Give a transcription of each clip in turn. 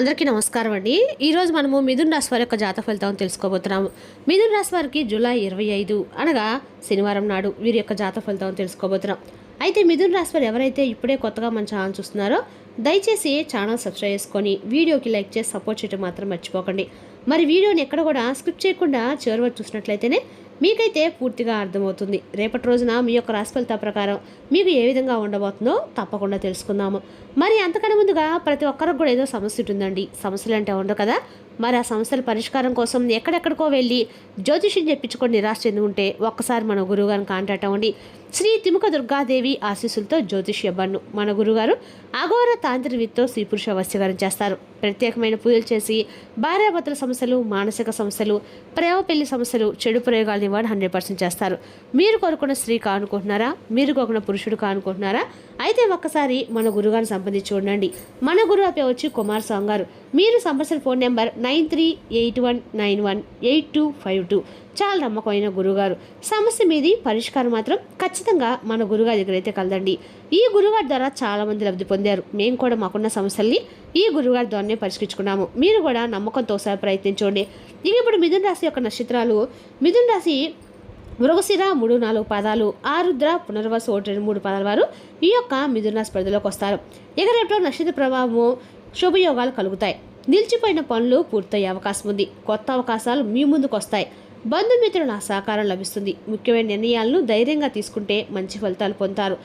అందరికీ నమస్కారం అండి. ఈరోజు మనము మిథున్ రాశి వారి యొక్క జాతక ఫలితాలను తెలుసుకోబోతున్నాము. మిథున్ రాశి వారికి జూలై 25 అనగా శనివారం నాడు వీరి యొక్క జాతక ఫలితాలను తెలుసుకోబోతున్నాం. అయితే మిథున్ రాశి వారు ఎవరైతే ఇప్పుడే కొత్తగా మన ఛానల్ చూస్తున్నారో దయచేసి ఛానల్ సబ్స్క్రైబ్ చేసుకొని వీడియోకి లైక్ చేసి సపోర్ట్ చేయడం మాత్రం మర్చిపోకండి. మరి వీడియోని ఎక్కడ కూడా స్కిప్ చేయకుండా చివరి వరకు చూసినట్లయితేనే మీకైతే పూర్తిగా అర్థమవుతుంది. రేపటి రోజున మీ యొక్క రాశి ఫలితాల ప్రకారం మీకు ఏ విధంగా ఉండబోతుందో తప్పకుండా తెలుసుకుందాము. మరి అంతకన్నా ముందుగా ప్రతి ఒక్కరికి కూడా ఏదో సమస్య ఉంటుందండి. సమస్యలు అంటే ఉండవు కదా. మరి ఆ సమస్యల పరిష్కారం కోసం ఎక్కడెక్కడికో వెళ్ళి జ్యోతిష్యం చెప్పించుకొని నిరాశ చెంది ఉంటే ఒక్కసారి మన గురువుగారిని కాంటాక్ట్ అవ్వండి. శ్రీ తిముక దుర్గాదేవి ఆశీస్సులతో జ్యోతిష్య బన్ను మన గురుగారు అఘోర తాంత్రికతో స్త్రీ పురుష వశీకరణ చేస్తారు. ప్రత్యేకమైన పూజలు చేసి భార్యాభర్తల సమస్యలు, మానసిక సమస్యలు, ప్రేమ పెళ్లి సమస్యలు, చెడు ప్రయోగాలు నివారణ 100% చేస్తారు. మీరు కోరుకున్న స్త్రీ కానుకుంటున్నారా? మీరు కోరుకున్న పురుషుడు కానుకుంటున్నారా? అయితే ఒక్కసారి మన గురుగారిని సంప్రదించి ఉండండి. మన గురువు పేరు వచ్చి కుమార్ స్వామి గారు. మీరు సంప్రదించిన ఫోన్ నెంబర్ 9381918252. చాలా నమ్మకమైన గురుగారు. సమస్య మీది పరిష్కారం మాత్రం ఖచ్చితంగా మన గురుగారి దగ్గర అయితే కలదండి. ఈ గురుగారి ద్వారా చాలా మంది లబ్ధి పొందారు. మేము కూడా మాకున్న సమస్యల్ని ఈ గురుగారి ద్వారానే పరిష్కరించుకున్నాము. మీరు కూడా నమ్మకంతో ఒకసారి ప్రయత్నించండి. ఇక ఇప్పుడు మిథున రాశి యొక్క నక్షత్రాలు. మిథున రాశి మృగశిర 3-4 పాదాలు, ఆరుద్ర, పునర్వసు 1-2-3 పాదాల వారు ఈ యొక్క మిథున రాశి పరిధిలోకి వస్తారు. ఇక రేపటి నక్షత్ర ప్రభావము శుభయోగాలు కలుగుతాయి. నిలిచిపోయిన పనులు పూర్తయ్యే అవకాశం ఉంది. కొత్త అవకాశాలు మీ ముందుకు వస్తాయి. బంధుమిత్రుల సహకారం లభిస్తుంది. ముఖ్యమైన నిర్ణయాలను ధైర్యంగా తీసుకుంటే మంచి ఫలితాలు పొందుతారు.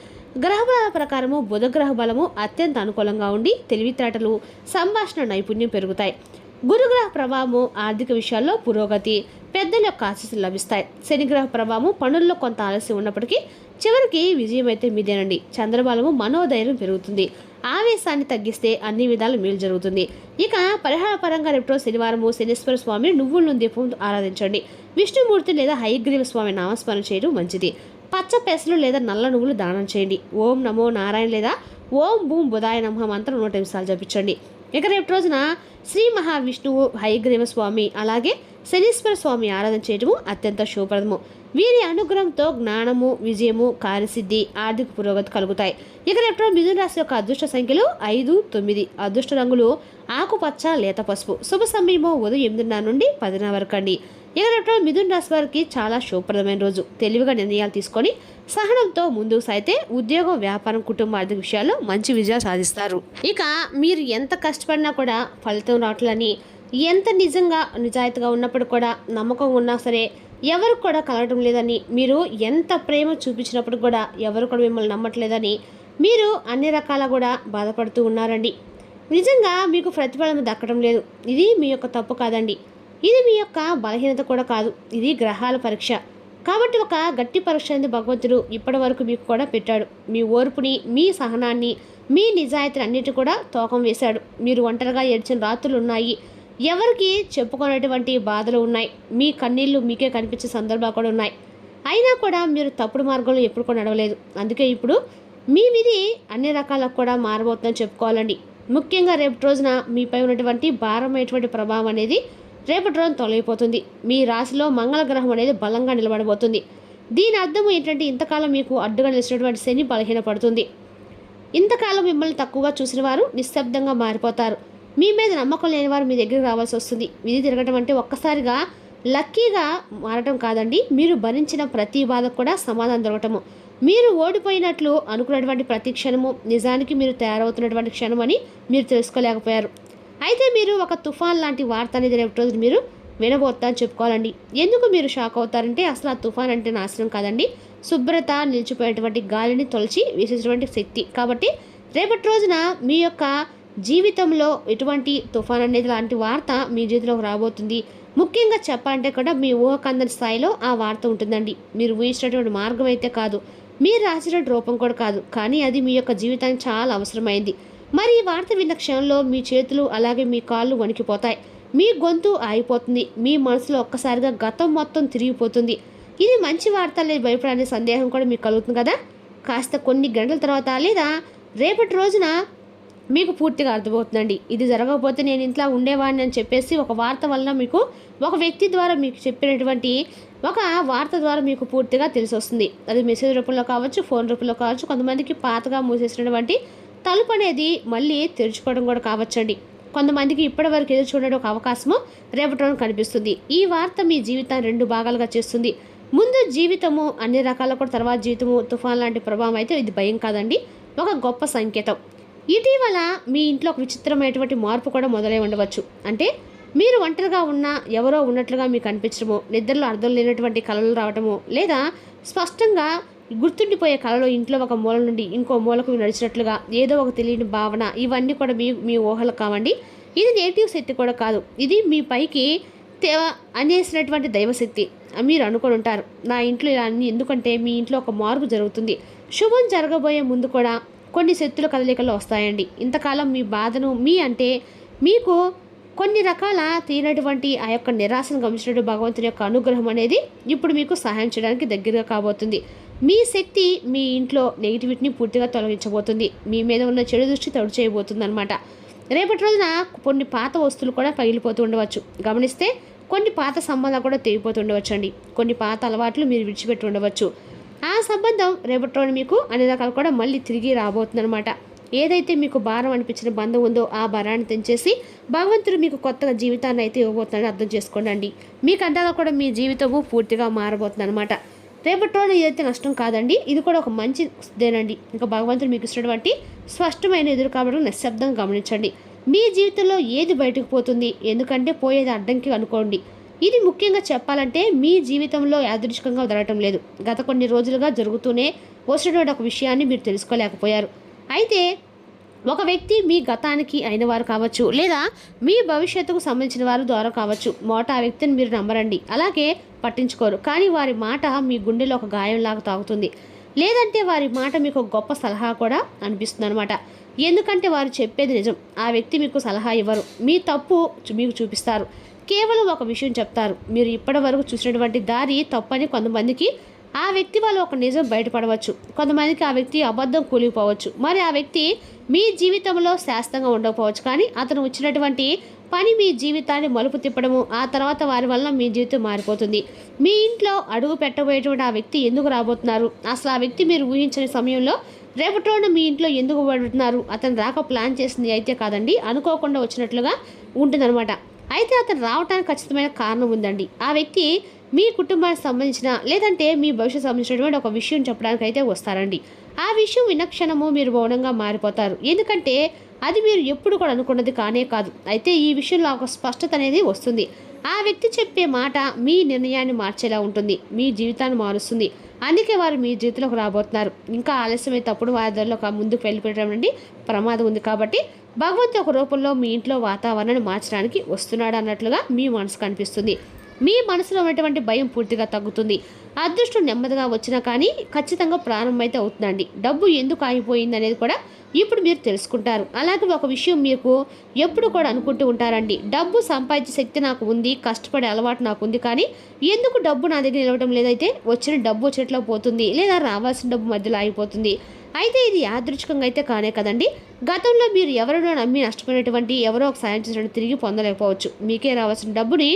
గ్రహబలాల ప్రకారము బుధగ్రహ బలము అత్యంత అనుకూలంగా ఉండి తెలివితేటలు, సంభాషణ నైపుణ్యం పెరుగుతాయి. గురుగ్రహ ప్రభావము ఆర్థిక విషయాల్లో పురోగతి, పెద్దల యొక్క ఆశీస్సులు లభిస్తాయి. శనిగ్రహ ప్రభావము పనుల్లో కొంత ఆలస్యం ఉన్నప్పటికీ చివరికి విజయం అయితే మీదేనండి. చంద్రబలము మనోధైర్యం పెరుగుతుంది. ఆవేశాన్ని తగ్గిస్తే అన్ని విధాలు మేలు జరుగుతుంది. ఇక పరిహార పరంగా రేపు శనివారము శనీశ్వర స్వామిని నువ్వుల దీపం ఆరాధించండి. విష్ణుమూర్తి లేదా హయగ్రీవ స్వామి నామస్మరణ చేయడం మంచిది. పచ్చ పెసలు లేదా నల్ల నువ్వులు దానం చేయండి. ఓం నమో నారాయణ లేదా ఓం భూం బుధాయ నమః మంత్రం 100 నిమిషాలు జపించండి. ఇక రేపు రోజున శ్రీ మహావిష్ణువు, హయగ్రీవ స్వామి అలాగే శనీశ్వర స్వామి ఆరాధన చేయడము అత్యంత శుభప్రదము. వీరి అనుగ్రహంతో జ్ఞానము, విజయము, కార్యసిద్ధి, ఆర్థిక పురోగతి కలుగుతాయి. ఇక రేపు మిథున రాశి యొక్క అదృష్ట సంఖ్యలు 5, 9. అదృష్ట రంగులు ఆకుపచ్చ, లేత పసుపు. శుభ సమయము ఉదయం 8:30 నుండి 10:00 వరకు అండి. ఇక రేపు మిథున రాశి వారికి చాలా శుభప్రదమైన రోజు. తెలివిగా నిర్ణయాలు తీసుకొని సహనంతో ముందుకు సాగితే ఉద్యోగం, వ్యాపారం, కుటుంబ ఆర్థిక విషయాల్లో మంచి విజయాలు సాధిస్తారు. ఇక మీరు ఎంత కష్టపడినా కూడా ఫలితం రావట్లని, ఎంత నిజాయితీగా ఉన్నప్పుడు కూడా నమ్మకం ఉన్నా సరే ఎవరు కూడా కలగడం లేదని, మీరు ఎంత ప్రేమ చూపించినప్పుడు కూడా ఎవరు కూడా మిమ్మల్ని నమ్మట్లేదని మీరు అన్ని రకాల కూడా బాధపడుతూ ఉన్నారండి. నిజంగా మీకు ప్రతిఫలం దక్కడం లేదు. ఇది మీ యొక్క తప్పు కాదండి. ఇది మీ యొక్క బలహీనత కూడా కాదు. ఇది గ్రహాల పరీక్ష. కాబట్టి ఒక గట్టి పరీక్ష అనేది భగవంతుడు ఇప్పటి వరకు మీకు కూడా పెట్టాడు. మీ ఓర్పుని, మీ సహనాన్ని, మీ నిజాయితీని అన్నిటి కూడా తూకం వేశాడు. మీరు ఒంటరిగా ఏడ్చిన రాత్రులు ఉన్నాయి. ఎవరికి చెప్పుకునేటువంటి బాధలు ఉన్నాయి. మీ కన్నీళ్లు మీకే కనిపించే సందర్భాలు కూడా ఉన్నాయి. అయినా కూడా మీరు తప్పుడు మార్గంలో ఎప్పుడు కూడా నడవలేదు. అందుకే ఇప్పుడు మీ విధి అన్ని రకాలకు కూడా మారబోతుందని చెప్పుకోవాలండి. ముఖ్యంగా రేపటి రోజున మీపై ఉన్నటువంటి భారమైనటువంటి ప్రభావం అనేది రేపటి రోజున తొలగిపోతుంది. మీ రాశిలో మంగళగ్రహం అనేది బలంగా నిలబడబోతుంది. దీని అర్థం ఏంటంటే ఇంతకాలం మీకు అడ్డుగా నిలిచినటువంటి శని బలహీనపడుతుంది. ఇంతకాలం మిమ్మల్ని తక్కువగా చూసిన వారు నిశ్శబ్దంగా మారిపోతారు. మీ మీద నమ్మకం లేని వారు మీ దగ్గరికి రావాల్సి వస్తుంది. విధి తిరగటం అంటే ఒక్కసారిగా లక్కీగా మారటం కాదండి. మీరు భరించిన ప్రతి బాధకు కూడా సమాధానం దొరకటము. మీరు ఓడిపోయినట్లు అనుకున్నటువంటి ప్రతి క్షణము నిజానికి మీరు తయారవుతున్నటువంటి క్షణం అని మీరు తెలుసుకోలేకపోయారు. అయితే మీరు ఒక తుఫాన్ లాంటి వార్త అనేది రేపు రోజు మీరు వినబోతా అని చెప్పుకోవాలండి. ఎందుకు మీరు షాక్ అవుతారంటే అసలు ఆ తుఫాన్ అంటే నాశనం కాదండి, శుభ్రత, నిలిచిపోయేటువంటి గాలిని తొలచి వేసేటువంటి శక్తి. కాబట్టి రేపటి రోజున మీ యొక్క జీవితంలో ఎటువంటి తుఫాన్ అనేది లాంటి వార్త మీ జీవితంలోకి రాబోతుంది. ముఖ్యంగా చెప్పాలంటే కూడా మీ ఊహకందని స్థాయిలో ఆ వార్త ఉంటుందండి. మీరు ఊహించినటువంటి మార్గం అయితే కాదు, మీరు రాసినటువంటి రూపం కూడా కాదు, కానీ అది మీ యొక్క జీవితానికి చాలా అవసరమైంది. మరి ఈ వార్త విన్న క్షణంలో మీ చేతులు అలాగే మీ కాళ్ళు వణికిపోతాయి. మీ గొంతు ఆగిపోతుంది. మీ మనసులో ఒక్కసారిగా గతం మొత్తం తిరిగిపోతుంది. ఇది మంచి వార్త లేదు భయపడనే సందేహం కూడా మీకు కలుగుతుంది కదా. కాస్త కొన్ని గంటల తర్వాత లేదా రేపటి రోజున మీకు పూర్తిగా అర్థమవుతుందండి. ఇది జరగకపోతే నేను ఇంట్లో ఉండేవాడిని అని చెప్పేసి ఒక వార్త వలన మీకు ఒక వ్యక్తి ద్వారా మీకు చెప్పినటువంటి ఒక వార్త ద్వారా మీకు పూర్తిగా తెలిసి వస్తుంది. అది మెసేజ్ రూపంలో కావచ్చు, ఫోన్ రూపంలో కావచ్చు, కొంతమందికి పాతగా మూసేసినటువంటి తలుపు అనేది మళ్ళీ తెరుచుకోవడం కూడా కావచ్చండి. కొంతమందికి ఇప్పటివరకు ఎదురు చూడడం ఒక అవకాశము రేపటి రోజున కనిపిస్తుంది. ఈ వార్త మీ జీవితాన్ని 2 భాగాలుగా చేస్తుంది. ముందు జీవితము అన్ని రకాల కూడా, తర్వాత జీవితము తుఫాన్ లాంటి ప్రభావం అయితే ఇది భయం కాదండి, ఒక గొప్ప సంకేతం. ఇటీవల మీ ఇంట్లో ఒక విచిత్రమైనటువంటి మార్పు కూడా మొదలై ఉండవచ్చు. అంటే మీరు ఒంటరిగా ఉన్నా ఎవరో ఉన్నట్లుగా మీకు అనిపించడము, నిద్రలో అర్థం లేనటువంటి కలలు రావటము, లేదా స్పష్టంగా గుర్తుండిపోయే కళలో ఇంట్లో ఒక మూల నుండి ఇంకో మూలకు నడిచినట్లుగా ఏదో ఒక తెలియని భావన, ఇవన్నీ కూడా మీ ఊహలు కావండి. ఇది నెగిటివ్ శక్తి కూడా కాదు, ఇది మీ పైకి అనేసినటువంటి దైవశక్తి. మీరు అనుకొని ఉంటారు, నా ఇంట్లో ఇలా అన్ని ఎందుకంటే మీ ఇంట్లో ఒక మార్పు జరుగుతుంది. శుభం జరగబోయే ముందు కూడా కొన్ని శక్తుల కదలికలు వస్తాయండి. ఇంతకాలం మీ బాధను అంటే మీకు కొన్ని రకాల తీరినటువంటి ఆ యొక్క నిరాశను గమనించినట్టు భగవంతుని యొక్క అనుగ్రహం అనేది ఇప్పుడు మీకు సహాయం చేయడానికి దగ్గరగా కాబోతుంది. మీ శక్తి మీ ఇంట్లో నెగిటివిటీని పూర్తిగా తొలగించబోతుంది. మీ మీద ఉన్న చెడు దృష్టి తొడు చేయబోతుంది అనమాట. రేపటి రోజున కొన్ని పాత వస్తువులు కూడా పగిలిపోతూ ఉండవచ్చు. గమనిస్తే కొన్ని పాత సంబంధాలు కూడా తెగిపోతూ ఉండవచ్చు అండి. కొన్ని పాత అలవాట్లు మీరు విడిచిపెట్టి ఉండవచ్చు. ఆ సంబంధం రేపటి రోజున మీకు అన్ని రకాలు కూడా మళ్ళీ తిరిగి రాబోతుంది అనమాట. ఏదైతే మీకు భారం అనిపించిన బంధం ఉందో ఆ భారాన్ని తెంచేసి భగవంతుడు మీకు కొత్తగా జీవితాన్ని అయితే ఇవ్వబోతున్నాడని అర్థం చేసుకోండి. మీకు అంతగా కూడా మీ జీవితము పూర్తిగా మారబోతుంది అనమాట. రేపటి రోజున ఏదైతే నష్టం కాదండి, ఇది కూడా ఒక మంచిదేనండి. ఇంకా భగవంతుడు మీకు ఇచ్చినటువంటి స్పష్టమైన ఎదురు కాబట్టి నిశ్శబ్దంగా గమనించండి. మీ జీవితంలో ఏది బయటకు పోతుంది, ఎందుకంటే పోయేది అడ్డంకి అనుకోండి. ఇది ముఖ్యంగా చెప్పాలంటే మీ జీవితంలో యాదృచ్ఛికంగా జరగటం లేదు. గత కొన్ని రోజులుగా జరుగుతూనే వచ్చినటువంటి ఒక విషయాన్ని మీరు తెలుసుకోలేకపోయారు. అయితే ఒక వ్యక్తి మీ గతానికి అయిన వారు కావచ్చు, లేదా మీ భవిష్యత్తుకు సంబంధించిన వారి ద్వారా కావచ్చు. ఆ వ్యక్తిని మీరు నమ్మరండి, అలాగే పట్టించుకోరు. కానీ వారి మాట మీ గుండెలో ఒక గాయంలాగా తాగుతుంది. లేదంటే వారి మాట మీకు ఒక గొప్ప సలహా కూడా అనిపిస్తుంది అనమాట. ఎందుకంటే వారు చెప్పేది నిజం. ఆ వ్యక్తి మీకు సలహా ఇవ్వరు, మీ తప్పు మీకు చూపిస్తారు. కేవలం ఒక విషయం చెప్తారు, మీరు ఇప్పటి వరకు చూసినటువంటి దారి తప్పని. కొంతమందికి ఆ వ్యక్తి వాళ్ళు ఒక నిజం బయటపడవచ్చు, కొంతమందికి ఆ వ్యక్తి అబద్ధం కూలిపోవచ్చు. మరి ఆ వ్యక్తి మీ జీవితంలో శాశ్వతంగా ఉండకపోవచ్చు, కానీ అతను వచ్చినటువంటి పని మీ జీవితాన్ని మలుపు తిప్పడము, ఆ తర్వాత వారి వల్ల మీ జీవితం మారిపోతుంది. మీ ఇంట్లో అడుగు పెట్టబోయేటువంటి ఆ వ్యక్తి ఎందుకు రాబోతున్నారు, అసలు ఆ వ్యక్తి మీరు ఊహించని సమయంలో రేపటి రోజున మీ ఇంట్లో ఎందుకు పడుతున్నారు, అతను రాక ప్లాన్ చేసింది అయితే కాదండి, అనుకోకుండా వచ్చినట్లుగా ఉంటుందన్నమాట. అయితే అతను రావడానికి ఖచ్చితమైన కారణం ఉందండి. ఆ వ్యక్తి మీ కుటుంబానికి సంబంధించిన లేదంటే మీ భవిష్యత్తు సంబంధించినటువంటి ఒక విషయం చెప్పడానికి అయితే వస్తారండి. ఆ విషయం వినక్షణము మీరు మౌనంగా మారిపోతారు, ఎందుకంటే అది మీరు ఎప్పుడు కూడా అనుకున్నది కానే కాదు. అయితే ఈ విషయంలో ఒక స్పష్టత అనేది వస్తుంది. ఆ వ్యక్తి చెప్పే మాట మీ నిర్ణయాన్ని మార్చేలా ఉంటుంది, మీ జీవితాన్ని మారుస్తుంది. అందుకే వారు మీ జీవితంలోకి రాబోతున్నారు. ఇంకా ఆలస్యమే తప్పుడు వారిలో ముందుకు వెళ్ళిపోవడం ప్రమాదం ఉంది. కాబట్టి భగవంతుడు ఒక రూపంలో మీ ఇంట్లో వాతావరణాన్ని మార్చడానికి వస్తున్నాడు అన్నట్లుగా మీ మనసు కనిపిస్తుంది. మీ మనసులో ఉన్నటువంటి భయం పూర్తిగా తగ్గుతుంది. అదృష్టం నెమ్మదిగా వచ్చినా కానీ ఖచ్చితంగా ప్రారంభం అయితే అవుతుందండి. డబ్బు ఎందుకు ఆగిపోయింది అనేది కూడా ఇప్పుడు మీరు తెలుసుకుంటారు. అలాగే ఒక విషయం మీకు ఎప్పుడు కూడా అనుకుంటూ ఉంటారండి, డబ్బు సంపాదించే శక్తి నాకు ఉంది, కష్టపడే అలవాటు నాకు ఉంది, కానీ ఎందుకు డబ్బు నా దగ్గర నిలవడం లేదైతే వచ్చిన డబ్బు వచ్చేట్లో పోతుంది, లేదా రావాల్సిన డబ్బు మధ్యలో ఆగిపోతుంది. అయితే ఇది యాదృచ్ఛికంగా అయితే కానే కదండి. గతంలో మీరు ఎవరినో నమ్మి నష్టపోయినటువంటి ఎవరో ఒక సాయం చేసినట్టు తిరిగి పొందలేకపోవచ్చు. మీకే రావాల్సిన డబ్బుని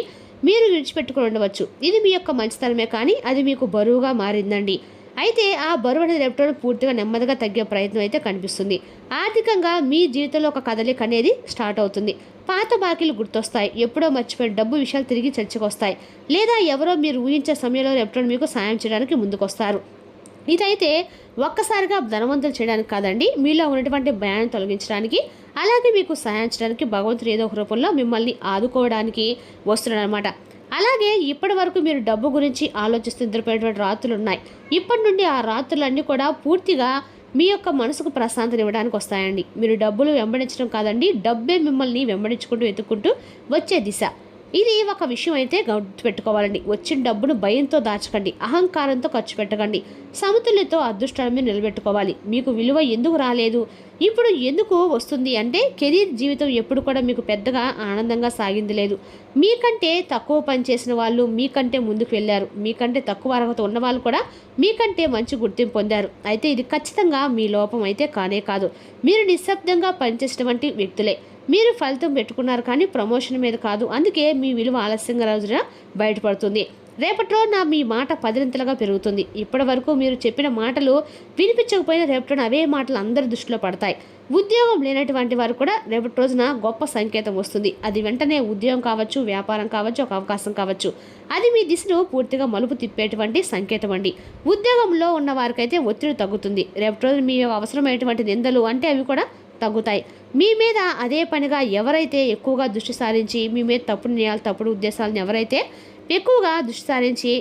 మీరు విడిచిపెట్టుకుని ఉండవచ్చు. ఇది మీ యొక్క మంచితనమే, కానీ అది మీకు బరువుగా మారిందండి. అయితే ఆ బరువు అనేది రేపటి పూర్తిగా నెమ్మదిగా తగ్గే ప్రయత్నం అయితే కనిపిస్తుంది. ఆర్థికంగా మీ జీవితంలో ఒక కదలిక అనేది స్టార్ట్ అవుతుంది. పాత బాకీలు గుర్తొస్తాయి, ఎప్పుడో మర్చిపోయిన డబ్బు విషయాలు తిరిగి చర్చకు వస్తాయి, లేదా ఎవరో మీరు ఊహించే సమయంలో రేపటి మీకు సాయం చేయడానికి ముందుకొస్తారు. ఇదైతే ఒక్కసారిగా ధనవంతులు చేయడానికి కాదండి, మీలో ఉన్నటువంటి భయాన్ని తొలగించడానికి, అలాగే మీకు సహాయం చేయడానికి భగవంతుడు ఏదో ఒక రూపంలో మిమ్మల్ని ఆదుకోవడానికి వస్తున్నాడు అనమాట. అలాగే ఇప్పటి వరకు మీరు డబ్బు గురించి ఆలోచిస్తూ నిద్రపోయేటువంటి రాత్రులు ఉన్నాయి. ఇప్పటి నుండి ఆ రాత్రులన్నీ కూడా పూర్తిగా మీ యొక్క మనసుకు ప్రశాంతత ఇవ్వడానికి వస్తాయండి. మీరు డబ్బులు వెంబడించడం కాదండి, డబ్బే మిమ్మల్ని వెంబడించుకుంటూ వెతుక్కుంటూ వచ్చే దిశ. ఇది ఒక విషయం అయితే గుర్తుపెట్టుకోవాలండి. వచ్చిన డబ్బును భయంతో దాచకండి, అహంకారంతో ఖర్చు పెట్టకండి. సమతుల్యతో అదృష్టాన్ని మీరు నిలబెట్టుకోవాలి. మీకు విలువ ఎందుకు రాలేదు, ఇప్పుడు ఎందుకు వస్తుంది అంటే కెరీర్ జీవితం ఎప్పుడు కూడా మీకు పెద్దగా ఆనందంగా సాగింది లేదు. మీకంటే తక్కువ పని చేసిన వాళ్ళు మీకంటే ముందుకు వెళ్ళారు, మీకంటే తక్కువ అర్హత ఉన్న వాళ్ళు కూడా మీకంటే మంచి గుర్తింపు పొందారు. అయితే ఇది ఖచ్చితంగా మీ లోపం అయితే కానే కాదు, మీరు నిశ్శబ్దంగా పనిచేసినటువంటి వ్యక్తులే. మీరు ఫలితం పెట్టుకున్నారు కానీ ప్రమోషన్ మీద కాదు, అందుకే మీ విలువ ఆలస్యంగా రోజున బయటపడుతుంది. రేపటి రోజున మీ మాట పదింతలుగా పెరుగుతుంది. ఇప్పటి వరకు మీరు చెప్పిన మాటలు వినిపించకపోయినా రేపటి అవే మాటలు అందరి దృష్టిలో పడతాయి. ఉద్యోగం లేనటువంటి వారు కూడా రేపటి రోజున గొప్ప సంకేతం వస్తుంది. అది వెంటనే ఉద్యోగం కావచ్చు, వ్యాపారం కావచ్చు, ఒక అవకాశం కావచ్చు. అది మీ దిశను పూర్తిగా మలుపు తిప్పేటువంటి సంకేతం అండి. ఉద్యోగంలో ఉన్న వారికైతే ఒత్తిడి తగ్గుతుంది. రేపటి రోజున మీ అవసరమైనటువంటి నిందలు అంటే అవి కూడా తగ్గుతాయి. మీ మీద అదే పనిగా ఎవరైతే ఎక్కువగా దృష్టి సారించి మీ మీద తప్పుడు నిర్ణయాలు, తప్పుడు ఉద్దేశాలను ఎవరైతే ఎక్కువగా దృష్టి సారించి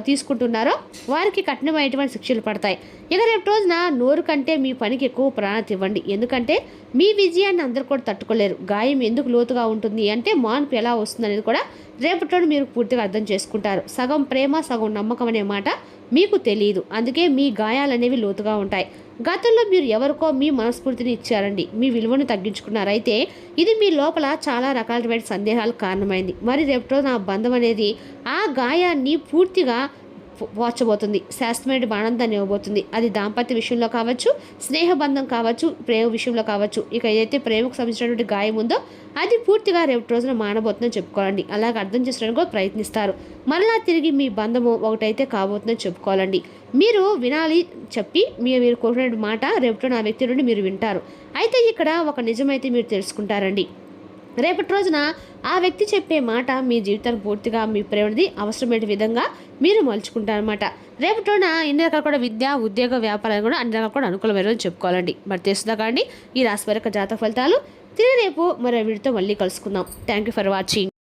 తీసుకుంటున్నారో వారికి కఠినమైనటువంటి శిక్షలు పడతాయి. ఇక రేపు రోజున నోరు కంటే మీ పనికి ఎక్కువ ప్రాణాన్ని ఇవ్వండి. ఎందుకంటే మీ విజయాన్ని అందరూ కూడా తట్టుకోలేరు. గాయం ఎందుకు లోతుగా ఉంటుంది అంటే మార్పు ఎలా వస్తుంది అనేది కూడా రేపటి రోజు మీరు పూర్తిగా అర్థం చేసుకుంటారు. సగం ప్రేమ సగం నమ్మకం అనే మాట మీకు తెలియదు. అందుకే మీ గాయాలు అనేవి లోతుగా ఉంటాయి. గతంలో మీరు ఎవరికో మీ మనస్ఫూర్తిని ఇచ్చారండి, మీ విలువను తగ్గించుకున్నారు. అయితే ఇది మీ లోపల చాలా రకాలైన సందేహాలకు కారణమైంది. మరి రేపటి రోజున ఆ బంధం అనేది ఆ గాయాన్ని పూర్తిగా పోర్చబోతుంది, శాశ్వతమైన ఆనందాన్ని ఇవ్వబోతుంది. అది దాంపత్య విషయంలో కావచ్చు, స్నేహబంధం కావచ్చు, ప్రేమ విషయంలో కావచ్చు. ఇక ఏదైతే ప్రేమకు సంబంధించినటువంటి గాయం ఉందో అది పూర్తిగా రేపటి రోజున మానబోతుందని చెప్పుకోవాలండి. అలాగే అర్థం చేసుకోవడానికి కూడా ప్రయత్నిస్తారు. మరలా తిరిగి మీ బంధము ఒకటైతే కాబోతుందని చెప్పుకోవాలండి. మీరు వినాలి చెప్పి మీరు కోరుకునే మాట రేపటి ఆ వ్యక్తి నుండి మీరు వింటారు. అయితే ఇక్కడ ఒక నిజమైతే మీరు తెలుసుకుంటారండి. రేపటి రోజున ఆ వ్యక్తి చెప్పే మాట మీ జీవితానికి పూర్తిగా మీ ప్రేమది అవసరమైన విధంగా మీరు మలుచుకుంటారనమాట. రేపటి రోజున ఇన్ని రకాలు కూడా విద్య, ఉద్యోగ, వ్యాపారాలు కూడా అన్ని రకాలు కూడా అనుకూలమైన చెప్పుకోవాలండి. మరి తెలుస్తుందా కానీ ఈ రాశి వారి యొక్క జాతక ఫలితాలు. తిరిగి రేపు మరో వీడితో మళ్ళీ కలుసుకుందాం. Thank you for watching.